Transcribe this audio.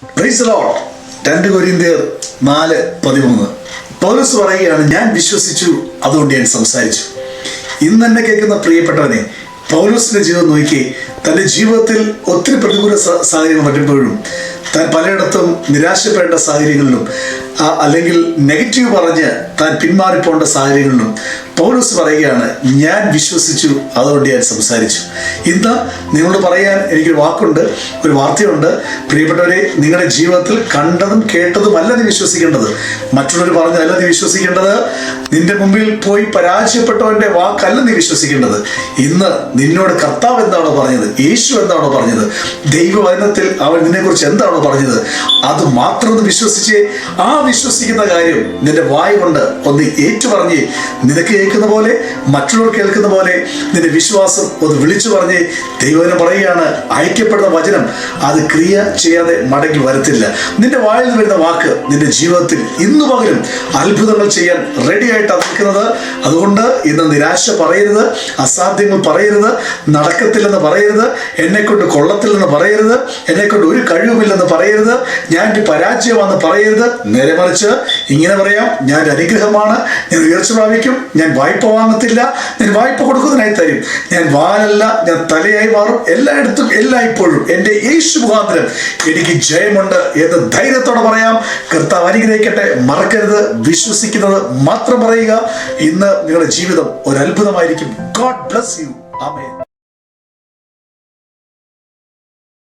Praise the Lord. 2 കൊരിന്ത്യർ 4:13 പൗലോസ് പറയുകയാണ്, ഞാൻ വിശ്വസിച്ചു, അതുകൊണ്ട് ഞാൻ സംസാരിച്ചു. ഇന്ന് എന്നെ കേൾക്കുന്ന പ്രിയപ്പെട്ടവനെ, പൗലോസിന്റെ ജീവിതം നോക്കി. തൻ്റെ ജീവിതത്തിൽ ഒത്തിരി പ്രതികൂല സാഹചര്യങ്ങൾ വരുമ്പോഴും താൻ പലയിടത്തും നിരാശപ്പെടേണ്ട സാഹചര്യങ്ങളിലും അല്ലെങ്കിൽ നെഗറ്റീവ് പറഞ്ഞ് താൻ പിന്മാറിപ്പോണ്ട സാഹചര്യങ്ങളിലും പൗലോസ് പറയുകയാണ്, ഞാൻ വിശ്വസിച്ചു, അതുകൊണ്ട് ഞാൻ സംസാരിച്ചു. ഇന്ന് നിങ്ങളോട് പറയാൻ എനിക്കൊരു വാക്കുണ്ട്, ഒരു വാർത്തയുണ്ട്. പ്രിയപ്പെട്ടവരെ, നിങ്ങളുടെ ജീവിതത്തിൽ കണ്ടതും കേട്ടതും അല്ല നീ വിശ്വസിക്കേണ്ടത്, മറ്റുള്ളവർ പറഞ്ഞതല്ല നീ വിശ്വസിക്കേണ്ടത്, നിന്റെ മുമ്പിൽ പോയി പരാജയപ്പെട്ടവന്റെ വാക്കല്ല നീ വിശ്വസിക്കേണ്ടത്. ഇന്ന് നിന്നോട് കർത്താവ് എന്താണോ പറഞ്ഞത്, യേശു എന്താണോ പറഞ്ഞത്, ദൈവവചനത്തിൽ അവൻ നിന്നെക്കുറിച്ച് എന്താണോ പറഞ്ഞത്, അത് മാത്രം ഒന്ന് വിശ്വസിച്ചേ. ആ വിശ്വസിക്കുന്ന കാര്യം നിന്റെ വായ കൊണ്ട് ഒന്ന് ഏറ്റുപറഞ്ഞ്, നിനക്ക് കേൾക്കുന്ന പോലെ മറ്റുള്ളവർ കേൾക്കുന്ന പോലെ നിന്റെ വിശ്വാസം ഒന്ന് വിളിച്ചു പറഞ്ഞ് ദൈവവചനം പറയുകയാണ്, അയക്കപ്പെടുന്ന വചനം അത് ക്രിയ ചെയ്യാതെ മടങ്ങി വരത്തില്ല. നിന്റെ വായിൽ നിന്ന് വരുന്ന വാക്ക് നിന്റെ ജീവിതത്തിൽ ഇന്നു പകലും അത്ഭുതങ്ങൾ ചെയ്യാൻ റെഡി ആയിട്ടാണ് നിൽക്കുന്നത്. അതുകൊണ്ട് ഇന്ന് നിരാശ പറയരുത്, അസാധ്യങ്ങൾ പറയരുത്, നടക്കത്തില്ലെന്ന് പറയരുത്, എന്നെക്കൊണ്ട് കൊള്ളത്തില്ലെന്ന് പറയരുത്, എന്നെക്കൊണ്ട് ഒരു കഴിവുമില്ലെന്ന് പറയരുത്, ഞാൻ പരാജയമാണെന്ന് പറയരുത്. നേരെ മറിച്ച് ഇങ്ങനെ പറയാം, ഞാൻ അനുഗ്രഹമാണ്, ഞാൻ ഉയർച്ച പ്രാപിക്കും, ഞാൻ വായ്പ വാങ്ങത്തില്ല, ഞാൻ വായ്പ കൊടുക്കുന്നതിനായി തരും, ഞാൻ വാലല്ല, ഞാൻ തലയായി മാറും, എല്ലായിടത്തും എല്ലായ്പ്പോഴും എൻ്റെ യേശു മുഖാന്തരം എനിക്ക് ജയമുണ്ട് എന്ന് ധൈര്യത്തോടെ പറയാം. കർത്താവ് അനുഗ്രഹിക്കട്ടെ. മറക്കരുത്, വിശ്വസിക്കുന്നത് മാത്രം പറയുക. ഇന്ന് നിങ്ങളുടെ ജീവിതം ഒരു അത്ഭുതമായിരിക്കും. God bless you. ആമേൻ.